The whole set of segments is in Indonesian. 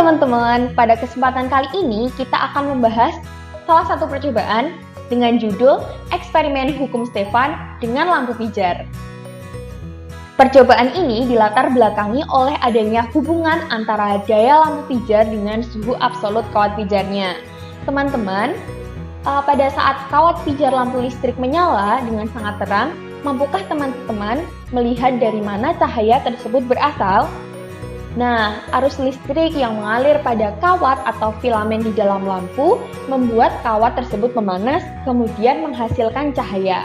teman-teman, pada kesempatan kali ini kita akan membahas salah satu percobaan dengan judul Eksperimen Hukum Stefan dengan lampu pijar. Percobaan ini dilatar belakangi oleh adanya hubungan antara daya lampu pijar dengan suhu absolut kawat pijarnya. Teman-teman, pada saat kawat pijar lampu listrik menyala dengan sangat terang, mampukah teman-teman melihat dari mana cahaya tersebut berasal? Nah, arus listrik yang mengalir pada kawat atau filamen di dalam lampu membuat kawat tersebut memanas, kemudian menghasilkan cahaya.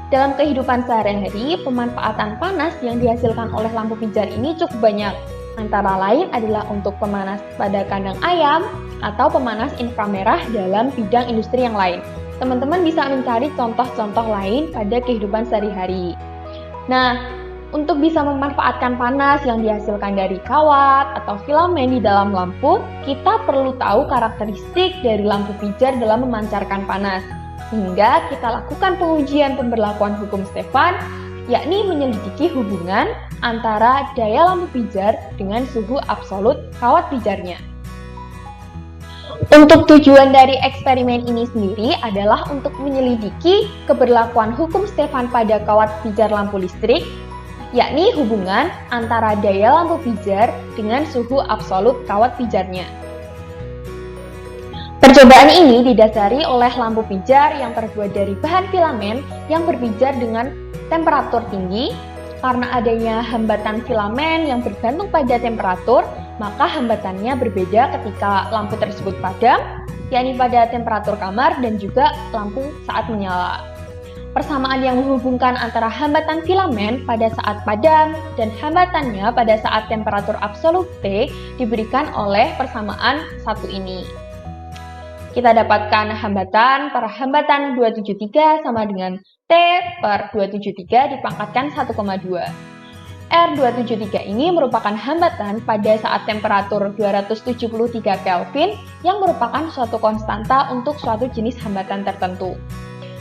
Dalam kehidupan sehari-hari, pemanfaatan panas yang dihasilkan oleh lampu pijar ini cukup banyak. Antara lain adalah untuk pemanas pada kandang ayam atau pemanas inframerah dalam bidang industri yang lain. Teman-teman bisa mencari contoh-contoh lain pada kehidupan sehari-hari. Nah, untuk bisa memanfaatkan panas yang dihasilkan dari kawat atau filamen di dalam lampu, kita perlu tahu karakteristik dari lampu pijar dalam memancarkan panas. Sehingga kita lakukan pengujian pemberlakuan hukum Stefan, yakni menyelidiki hubungan antara daya lampu pijar dengan suhu absolut kawat pijarnya. Untuk tujuan dari eksperimen ini sendiri adalah untuk menyelidiki keberlakuan hukum Stefan pada kawat pijar lampu listrik, yakni hubungan antara daya lampu pijar dengan suhu absolut kawat pijarnya. Percobaan ini didasari oleh lampu pijar yang terbuat dari bahan filamen yang berpijar dengan temperatur tinggi. Karena adanya hambatan filamen yang bergantung pada temperatur, maka hambatannya berbeda ketika lampu tersebut padam, yakni pada temperatur kamar dan juga lampu saat menyala. Persamaan yang menghubungkan antara hambatan filamen pada saat padam dan hambatannya pada saat temperatur absolut T diberikan oleh persamaan satu ini. Kita dapatkan hambatan per hambatan 273 sama dengan T per 273 dipangkatkan 1,2. R273 ini merupakan hambatan pada saat temperatur 273 Kelvin yang merupakan suatu konstanta untuk suatu jenis hambatan tertentu.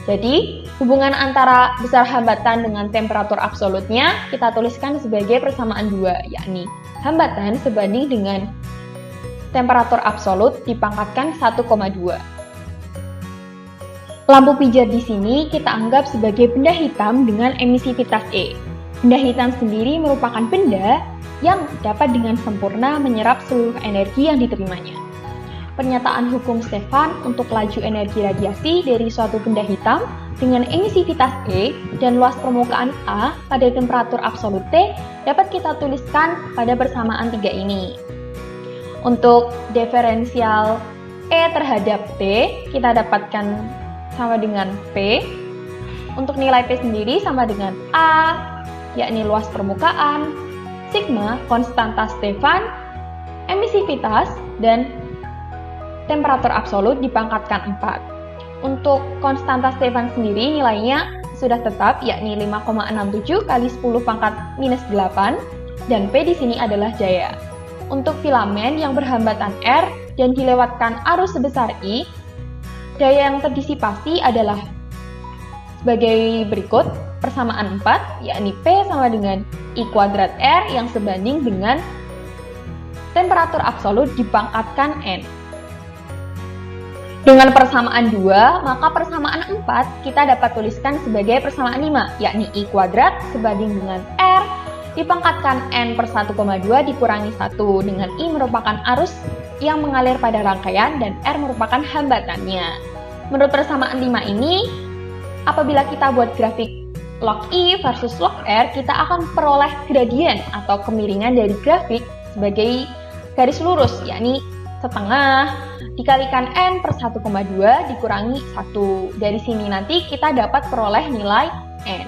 Jadi, hubungan antara besar hambatan dengan temperatur absolutnya kita tuliskan sebagai persamaan 2, yakni hambatan sebanding dengan temperatur absolut dipangkatkan 1,2. Lampu pijar di sini kita anggap sebagai benda hitam dengan emisivitas E. Benda hitam sendiri merupakan benda yang dapat dengan sempurna menyerap seluruh energi yang diterimanya. Pernyataan hukum Stefan untuk laju energi radiasi dari suatu benda hitam dengan emisivitas E dan luas permukaan A pada temperatur absolut T dapat kita tuliskan pada persamaan 3 ini. Untuk diferensial E terhadap T, kita dapatkan sama dengan P. Untuk nilai P sendiri sama dengan A, yakni luas permukaan, sigma, konstanta Stefan, emisivitas, dan temperatur absolut dipangkatkan 4. Untuk konstanta Stefan sendiri nilainya sudah tetap, yakni 5,67 kali 10 pangkat minus 8, dan P di sini adalah daya. Untuk filamen yang berhambatan R dan dilewatkan arus sebesar I, daya yang terdisipasi adalah sebagai berikut, persamaan 4, yakni P sama dengan I kuadrat R yang sebanding dengan temperatur absolut dipangkatkan N. Dengan persamaan 2, maka persamaan 4 kita dapat tuliskan sebagai persamaan 5, yakni I kuadrat sebanding dengan R dipangkatkan N per 1,2 dikurangi 1, dengan I merupakan arus yang mengalir pada rangkaian dan R merupakan hambatannya. Menurut persamaan 5 ini, apabila kita buat grafik log I versus log R, kita akan peroleh gradien atau kemiringan dari grafik sebagai garis lurus, yakni setengah dikalikan N per 1,2 dikurangi 1. Dari sini nanti kita dapat peroleh nilai N.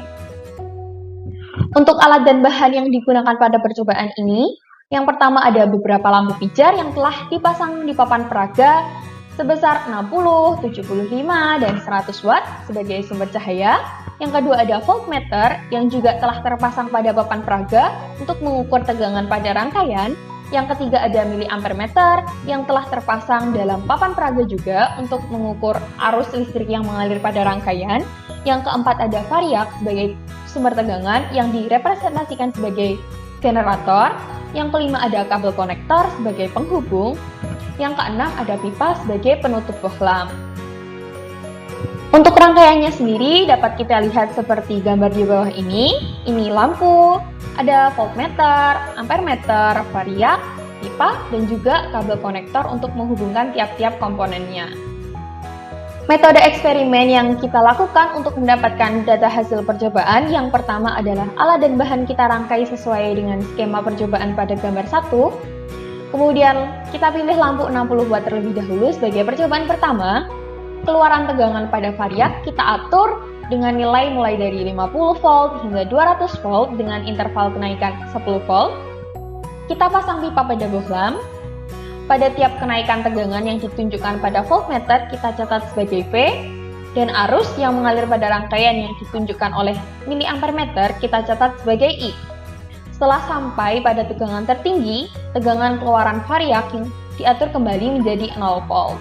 Untuk alat dan bahan yang digunakan pada percobaan ini, yang pertama ada beberapa lampu pijar yang telah dipasang di papan peraga sebesar 60, 75, dan 100 watt sebagai sumber cahaya. Yang kedua ada voltmeter yang juga telah terpasang pada papan peraga untuk mengukur tegangan pada rangkaian. Yang ketiga ada miliampermeter yang telah terpasang dalam papan peraga juga untuk mengukur arus listrik yang mengalir pada rangkaian. Yang keempat ada variak sebagai sumber tegangan yang direpresentasikan sebagai generator. Yang kelima ada kabel konektor sebagai penghubung. Yang keenam ada pipa sebagai penutup bohlam. Untuk rangkaiannya sendiri dapat kita lihat seperti gambar di bawah ini. Ini lampu, ada voltmeter, ampermeter, variak, pipa, dan juga kabel konektor untuk menghubungkan tiap-tiap komponennya. Metode eksperimen yang kita lakukan untuk mendapatkan data hasil percobaan yang pertama adalah alat dan bahan kita rangkai sesuai dengan skema percobaan pada gambar 1. Kemudian kita pilih lampu 60 watt terlebih dahulu sebagai percobaan pertama. Keluaran tegangan pada variak kita atur dengan nilai mulai dari 50 volt hingga 200 volt dengan interval kenaikan 10 volt. Kita pasang pipa pada bohlam. Pada tiap kenaikan tegangan yang ditunjukkan pada voltmeter kita catat sebagai V, dan arus yang mengalir pada rangkaian yang ditunjukkan oleh miliampermeter kita catat sebagai I. Setelah sampai pada tegangan tertinggi, tegangan keluaran variak yang diatur kembali menjadi 0 volt.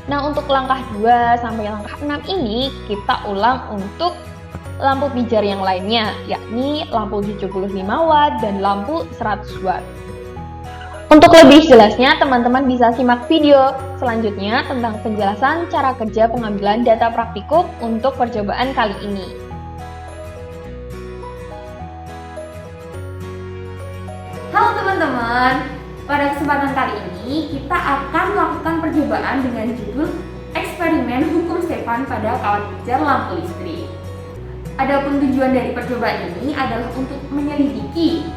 Nah, untuk langkah 2 sampai langkah 6 ini kita ulang untuk lampu pijar yang lainnya, yakni lampu 75 watt dan lampu 100 watt. Untuk lebih jelasnya, teman-teman bisa simak video selanjutnya tentang penjelasan cara kerja pengambilan data praktikum untuk percobaan kali ini. Halo teman-teman, pada kesempatan kali ini kita akan melakukan percobaan dengan judul eksperimen hukum Stefan pada kawat pijar lampu listrik. Adapun tujuan dari percobaan ini adalah untuk menyelidiki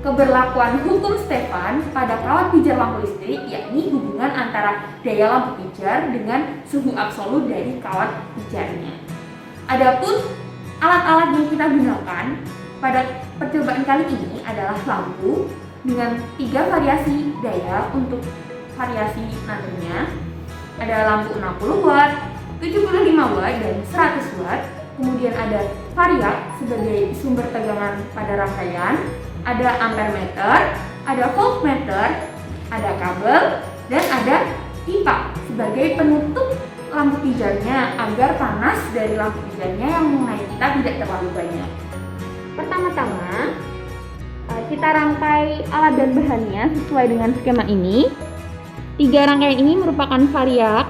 keberlakuan hukum Stefan pada kawat pijar lampu listrik, yakni hubungan antara daya lampu pijar dengan suhu absolut dari kawat pijarnya. Adapun alat-alat yang kita gunakan pada percobaan kali ini adalah lampu dengan 3 variasi daya untuk variasi nantinya. Ada lampu 60 watt, 75 watt, dan 100 watt. Kemudian ada variak sebagai sumber tegangan pada rangkaian, ada ampermeter, ada voltmeter, ada kabel, dan ada pipa sebagai penutup lampu pijarnya agar panas dari lampu pijarnya yang mengenai kita tidak terlalu banyak. Pertama-tama, kita rangkai alat dan bahannya sesuai dengan skema ini. 3 rangkaian ini merupakan variak.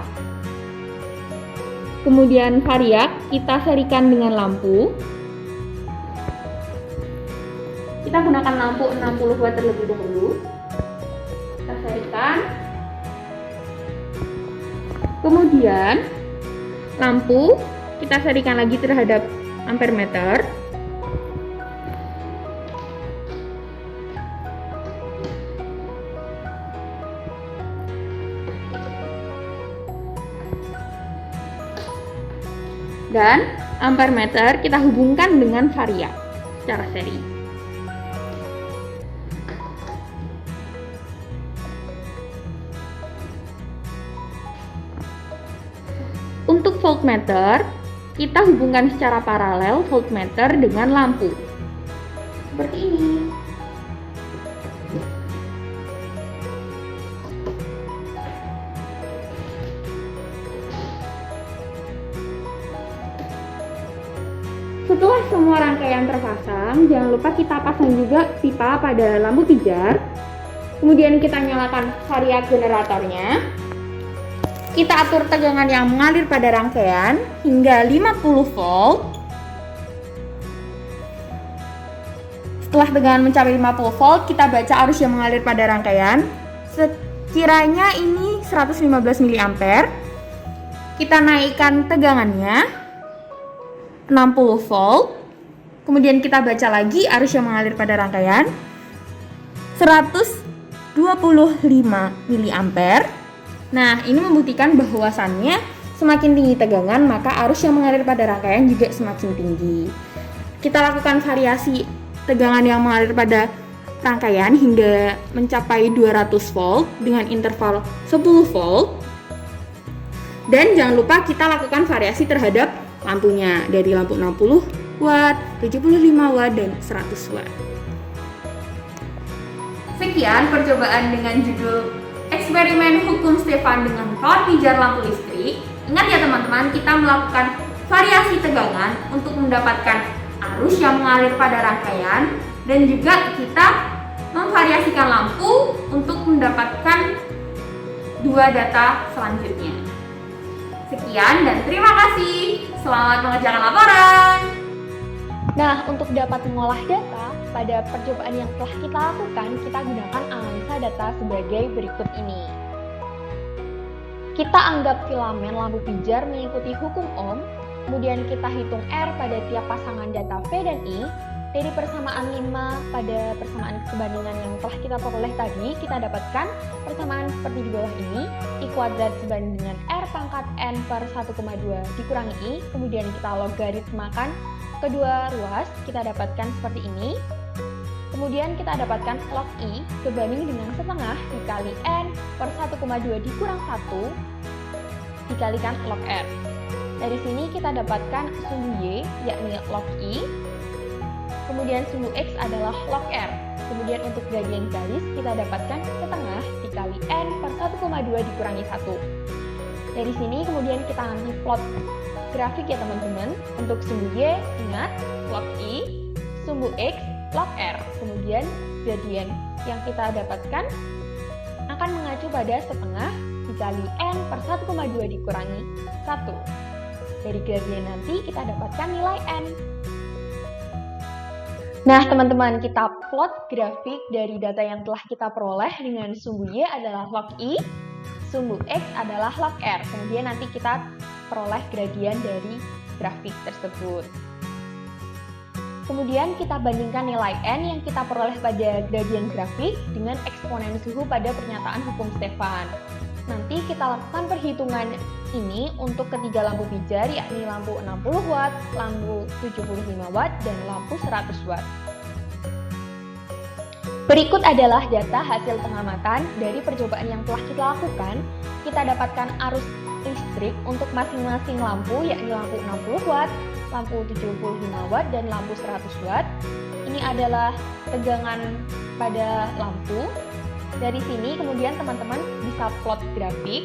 Kemudian variak kita serikan dengan lampu. Kita gunakan lampu 60 watt terlebih dahulu. Kita serikan. Kemudian lampu kita serikan lagi terhadap ampermeter. Dan ampermeter kita hubungkan dengan variak secara seri. Untuk voltmeter, kita hubungkan secara paralel voltmeter dengan lampu. Seperti ini. Setelah semua rangkaian terpasang, jangan lupa kita pasang juga pipa pada lampu pijar. Kemudian kita nyalakan variak generatornya. Kita atur tegangan yang mengalir pada rangkaian hingga 50 volt. Setelah tegangan mencapai 50 volt, kita baca arus yang mengalir pada rangkaian. Sekiranya ini 115 mA. Kita naikkan tegangannya 60 volt. Kemudian kita baca lagi arus yang mengalir pada rangkaian 125 mA. Nah, ini membuktikan bahwasannya semakin tinggi tegangan maka arus yang mengalir pada rangkaian juga semakin tinggi. Kita lakukan variasi tegangan yang mengalir pada rangkaian hingga mencapai 200 volt dengan interval 10 volt. Dan jangan lupa kita lakukan variasi terhadap lampunya dari lampu 60 watt, 75 watt, dan 100 watt. Sekian percobaan dengan judul eksperimen hukum Stefan dengan kawat pijar lampu listrik. Ingat ya teman-teman, kita melakukan variasi tegangan untuk mendapatkan arus yang mengalir pada rangkaian, dan juga kita memvariasikan lampu untuk mendapatkan dua data selanjutnya. Sekian dan terima kasih. Selamat mengerjakan laporan. Nah, untuk dapat mengolah data, pada percobaan yang telah kita lakukan, kita gunakan analisa data sebagai berikut ini. Kita anggap filamen lampu pijar mengikuti hukum Ohm, kemudian kita hitung R pada tiap pasangan data V dan I. Dari persamaan 5 pada persamaan kebandingan yang telah kita peroleh tadi, kita dapatkan persamaan seperti di bawah ini, I kuadrat sebanding dengan R pangkat N per 1,2 dikurangi I, kemudian kita logaritmakan kedua ruas, kita dapatkan seperti ini. Kemudian kita dapatkan log I sebanding dengan setengah dikali N per 1,2 dikurang 1 dikalikan log R. Dari sini kita dapatkan sumbu Y, yakni log I. Kemudian sumbu X adalah log R. Kemudian untuk gradien garis kita dapatkan setengah dikali N per 1,2 dikurangi 1. Dari sini kemudian kita nanti plot grafik ya teman-teman. Untuk sumbu Y, ingat log I, sumbu X, log R. Kemudian gradien yang kita dapatkan akan mengacu pada setengah dikali N per 1,2 dikurangi 1. Dari gradien nanti kita dapatkan nilai N. Nah, teman-teman, kita plot grafik dari data yang telah kita peroleh dengan sumbu Y adalah log I, sumbu X adalah log R. Kemudian nanti kita peroleh gradien dari grafik tersebut. Kemudian kita bandingkan nilai N yang kita peroleh pada gradien grafik dengan eksponen suhu pada pernyataan hukum Stefan. Nanti kita lakukan perhitungan ini untuk ketiga lampu pijar, yakni lampu 60 watt, lampu 75 watt, dan lampu 100 watt. Berikut adalah data hasil pengamatan dari percobaan yang telah kita lakukan. Kita dapatkan arus listrik untuk masing-masing lampu, yakni lampu 60 watt, lampu 75 watt, dan lampu 100 watt. Ini adalah tegangan pada lampu. Dari sini kemudian teman-teman bisa plot grafik,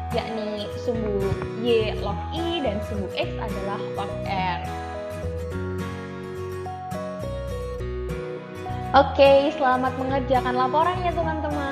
yakni sumbu Y log I dan sumbu X adalah log R. Oke, selamat mengerjakan laporan ya teman-teman.